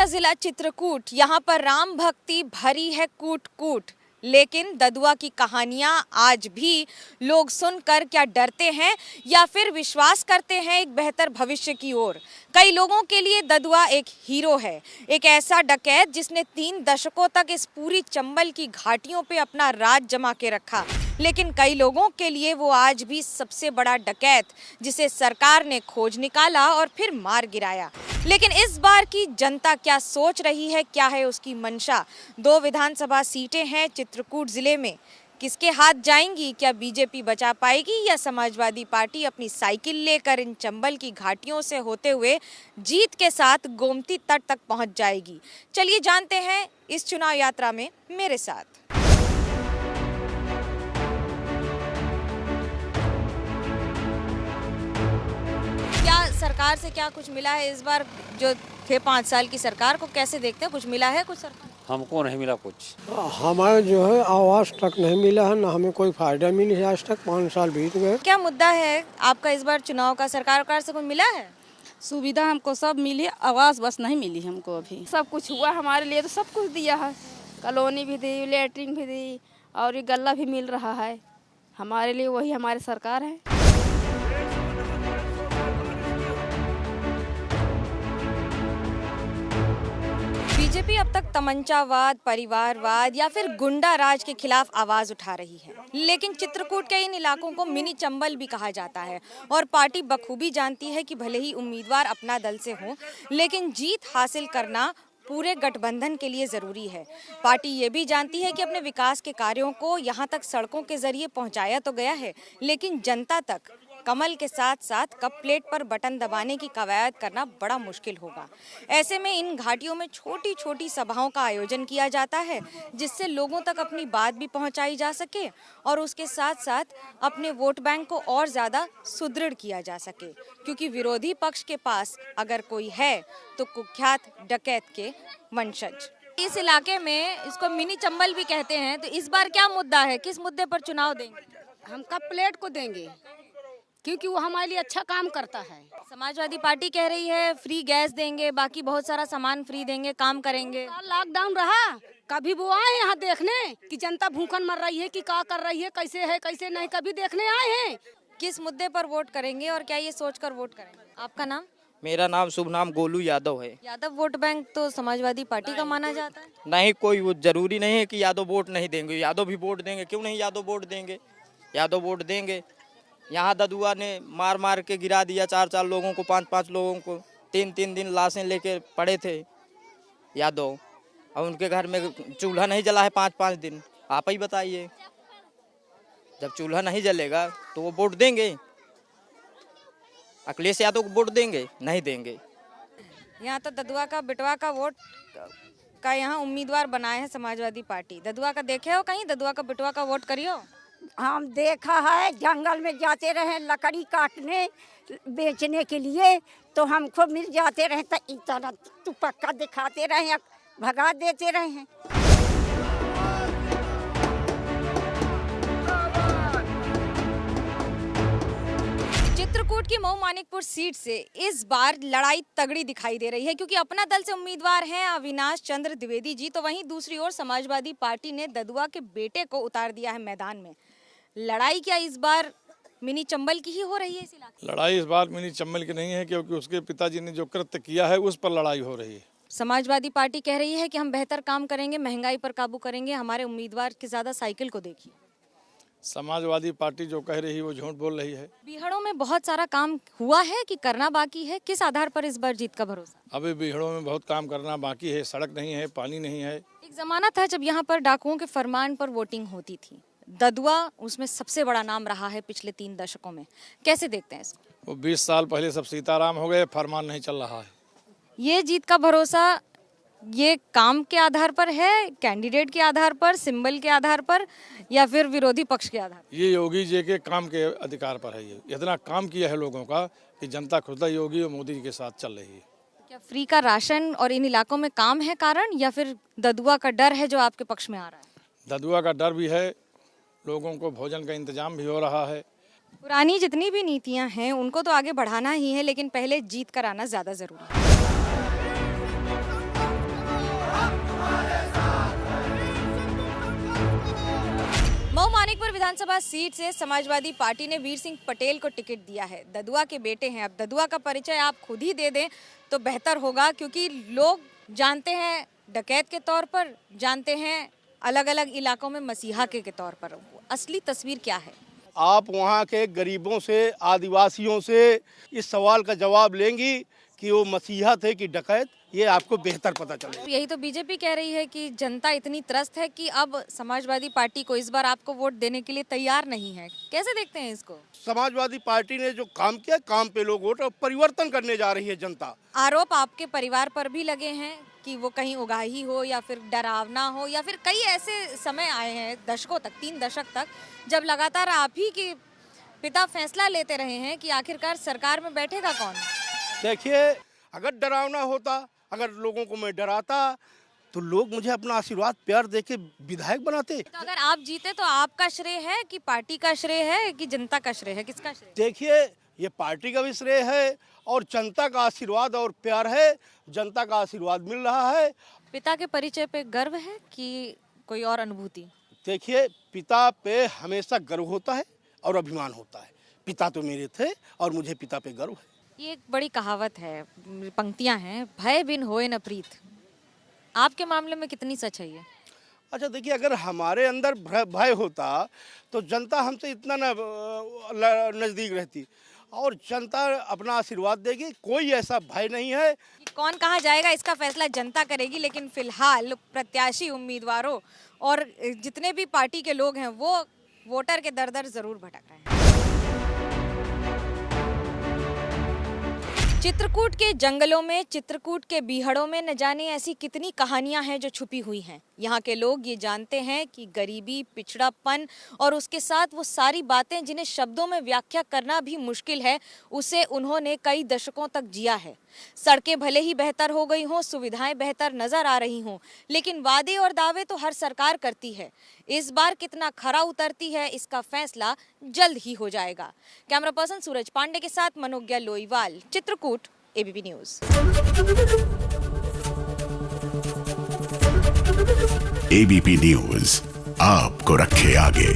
का जिला चित्रकूट, यहाँ पर राम भक्ति भरी है कूट कूट। लेकिन ददुआ की कहानियां आज भी लोग सुनकर क्या डरते हैं या फिर विश्वास करते हैं एक बेहतर भविष्य की ओर। कई लोगों के लिए ददुआ एक हीरो है, एक ऐसा डकैत जिसने 3 दशकों तक इस पूरी चंबल की घाटियों पे अपना राज जमा के रखा। लेकिन कई लोगों के लिए वो आज भी सबसे बड़ा डकैत जिसे सरकार ने खोज निकाला और फिर मार गिराया। लेकिन इस बार की जनता क्या सोच रही है, क्या है उसकी मंशा? 2 विधानसभा सीटें हैं चित्रकूट जिले में, किसके हाथ जाएंगी? क्या बीजेपी बचा पाएगी या समाजवादी पार्टी अपनी साइकिल लेकर इन चंबल की घाटियों से होते हुए जीत के साथ गोमती तट तक पहुंच जाएगी? चलिए जानते हैं इस चुनाव यात्रा में मेरे साथ। सरकार से क्या कुछ मिला है इस बार जो थे 5 साल की सरकार को? कैसे देखते हैं, कुछ मिला है कुछ सरकार? हमको नहीं मिला कुछ। हमारे जो है आवाज तक नहीं मिला है, ना हमें कोई फायदा मिली है आज तक। 5 साल बीत गए। क्या मुद्दा है आपका इस बार चुनाव का? सरकार से कुछ मिला है? सुविधा हमको सब मिली, आवास बस नहीं मिली हमको। अभी सब कुछ हुआ हमारे लिए, तो सब कुछ दिया है। कॉलोनी भी दी, लेटरिन भी दी और ये गल्ला भी मिल रहा है। हमारे लिए वही हमारी सरकार है। बीजेपी अब तक तमंचावाद, परिवारवाद या फिर गुंडा राज के खिलाफ आवाज उठा रही है, लेकिन चित्रकूट के इन इलाकों को मिनी चंबल भी कहा जाता है और पार्टी बखूबी जानती है कि भले ही उम्मीदवार अपना दल से हो, लेकिन जीत हासिल करना पूरे गठबंधन के लिए जरूरी है। पार्टी ये भी जानती है कि अपने विकास के कार्यों को यहाँ तक सड़कों के जरिए पहुँचाया तो गया है, लेकिन जनता तक कमल के साथ साथ कप प्लेट पर बटन दबाने की कवायद करना बड़ा मुश्किल होगा। ऐसे में इन घाटियों में छोटी छोटी सभाओं का आयोजन किया जाता है, जिससे लोगों तक अपनी बात भी पहुंचाई जा सके और उसके साथ साथ अपने वोट बैंक को और ज़्यादा सुदृढ़ किया जा सके, क्योंकि विरोधी पक्ष के पास अगर कोई है तो कुख्यात डकैत के वंशज। इस इलाके में इसको मिनी चंबल भी कहते हैं, तो इस बार क्या मुद्दा है, किस मुद्दे पर चुनाव देंगे? हम कप प्लेट को देंगे क्योंकि वो हमारे लिए अच्छा काम करता है। समाजवादी पार्टी कह रही है फ्री गैस देंगे, बाकी बहुत सारा सामान फ्री देंगे, काम करेंगे। लॉकडाउन रहा, कभी वो आए यहाँ देखने कि जनता भूखन मर रही है कि क्या कर रही है, कैसे नहीं, कभी देखने आए हैं। किस मुद्दे पर वोट करेंगे और क्या ये सोचकर वोट करेंगे? आपका नाम? मेरा नाम शुभ नाम गोलू यादव है। यादव वोट बैंक तो समाजवादी पार्टी का माना जाता है। नहीं, कोई वो जरूरी नहीं है कि यादव वोट नहीं देंगे, यादव भी वोट देंगे। क्यों नहीं यादव वोट देंगे? यादव वोट देंगे। यहाँ ददुआ ने मार मार के गिरा दिया 4 लोगों को, 5 लोगों को। 3 दिन लाशें लेके पड़े थे यादव, और उनके घर में चूल्हा नहीं जला है 5 दिन। आप ही बताइए, जब चूल्हा नहीं जलेगा तो वो वोट देंगे? अखिलेश यादव को वोट देंगे? नहीं देंगे। यहाँ तो ददुआ का बिटवा का वोट का यहाँ उम्मीदवार बनाए हैं समाजवादी पार्टी। ददुआ का देखे हो कहीं? ददुआ का बिटवा का वोट करियो। हम देखा है, जंगल में जाते रहे लकड़ी काटने बेचने के लिए, तो हमको मिल जाते रहे तो इतना तू पक्का दिखाते रहे, भगा देते रहे। चित्रकूट की मऊ मानिकपुर सीट से इस बार लड़ाई तगड़ी दिखाई दे रही है, क्योंकि अपना दल से उम्मीदवार हैं अविनाश चंद्र द्विवेदी जी, तो वहीं दूसरी ओर समाजवादी पार्टी ने ददुआ के बेटे को उतार दिया है मैदान में। लड़ाई क्या इस बार मिनी चंबल की ही हो रही है इस इलाके? लड़ाई इस बार मिनी चंबल की नहीं है, क्योंकि उसके पिताजी ने जो कृत्य किया है उस पर लड़ाई हो रही है। समाजवादी पार्टी कह रही है कि हम बेहतर काम करेंगे, महंगाई पर काबू करेंगे, हमारे उम्मीदवार की ज्यादा साइकिल को देखिए। समाजवादी पार्टी जो कह रही है वो झूठ बोल रही है। बीहड़ों में बहुत सारा काम हुआ है कि करना बाकी है? किस आधार पर इस बार जीत का भरोसा? अभी बीहड़ों में बहुत काम करना बाकी है। सड़क नहीं है, पानी नहीं है। एक जमाना था जब यहाँ पर डाकुओं के फरमान पर वोटिंग होती थी। ददुआ उसमें सबसे बड़ा नाम रहा है पिछले 3 दशकों में। कैसे देखते हैं इसको? वो 20 साल पहले सब सीताराम हो गए, फरमान नहीं चल रहा है। ये जीत का भरोसा ये काम के आधार पर है, कैंडिडेट के आधार पर, सिंबल के आधार पर, या फिर विरोधी पक्ष के आधार पर? ये योगी जी के काम के अधिकार पर है। ये इतना काम किया है लोगों का कि जनता खुद योगी और मोदी जी के साथ चल रही है। क्या फ्री का राशन और इन इलाकों में काम है कारण, या फिर ददुआ का डर है जो आपके पक्ष में आ रहा है? ददुआ का डर भी है, लोगों को भोजन का इंतजाम भी हो रहा है। पुरानी जितनी भी नीतियां हैं उनको तो आगे बढ़ाना ही है, लेकिन पहले जीत कर आना ज्यादा जरूरी है। विधानसभा सीट से समाजवादी पार्टी ने वीर सिंह पटेल को टिकट दिया है। ददुआ के बेटे हैं। अब ददुआ का परिचय आप खुद ही दे दें तो बेहतर होगा, क्योंकि लोग जानते हैं डकैत के तौर पर, जानते हैं अलग अलग इलाकों में मसीहा के तौर पर। असली तस्वीर क्या है? आप वहाँ के गरीबों से, आदिवासियों से इस सवाल का जवाब लेंगी कि वो मसीहा थे कि डकैत, ये आपको बेहतर पता चलेगा। यही तो बीजेपी कह रही है कि जनता इतनी त्रस्त है कि अब समाजवादी पार्टी को इस बार आपको वोट देने के लिए तैयार नहीं है। कैसे देखते हैं इसको? समाजवादी पार्टी ने जो काम किया, काम पे लोग वोट, और परिवर्तन करने जा रही है जनता। आरोप आपके परिवार पर भी लगे हैं कि वो कहीं उगाही हो या फिर डरावना हो, या फिर कई ऐसे समय आए हैं दशकों तक, 3 दशक तक, जब लगातार आप ही के पिता फैसला लेते रहे हैं कि आखिरकार सरकार में बैठेगा कौन। देखिए, अगर डरावना होता, अगर लोगों को मैं डराता, तो लोग मुझे अपना आशीर्वाद प्यार देके विधायक बनाते। तो अगर आप जीते तो आपका श्रेय है कि पार्टी का श्रेय है कि जनता का श्रेय है? किसका श्रेय? देखिए, ये पार्टी का भी श्रेय है और जनता का आशीर्वाद और प्यार है। जनता का आशीर्वाद मिल रहा है। पिता के परिचय पे गर्व है कि कोई और अनुभूति? देखिए, पिता पे हमेशा गर्व होता है और अभिमान होता है। पिता तो मेरे थे और मुझे पिता पे गर्व है। ये एक बड़ी कहावत है, पंक्तियां हैं, भय बिन होए न प्रीत। आपके मामले में कितनी सच है ये? अच्छा, देखिए, अगर हमारे अंदर भय होता तो जनता हमसे इतना नज़दीक रहती, और जनता अपना आशीर्वाद देगी। कोई ऐसा भय नहीं है। कौन कहाँ जाएगा इसका फैसला जनता करेगी, लेकिन फिलहाल प्रत्याशी, उम्मीदवारों और जितने भी पार्टी के लोग हैं वो वोटर के दर दर जरूर भटक रहे हैं। चित्रकूट के जंगलों में, चित्रकूट के बीहड़ों में न जाने ऐसी कितनी कहानियां हैं जो छुपी हुई हैं। यहाँ के लोग ये जानते हैं कि गरीबी, पिछड़ापन और उसके साथ वो सारी बातें जिन्हें शब्दों में व्याख्या करना भी मुश्किल है, उसे उन्होंने कई दशकों तक जिया है। सड़कें भले ही बेहतर हो गई हों, सुविधाएं बेहतर नजर आ रही हों, लेकिन वादे और दावे तो हर सरकार करती है। इस बार कितना खरा उतरती है, इसका फैसला जल्द ही हो जाएगा। कैमरा पर्सन सूरज पांडे के साथ Manogya Loiwal, Chitrakoot, ABP news. ABP news आपको रखे आगे।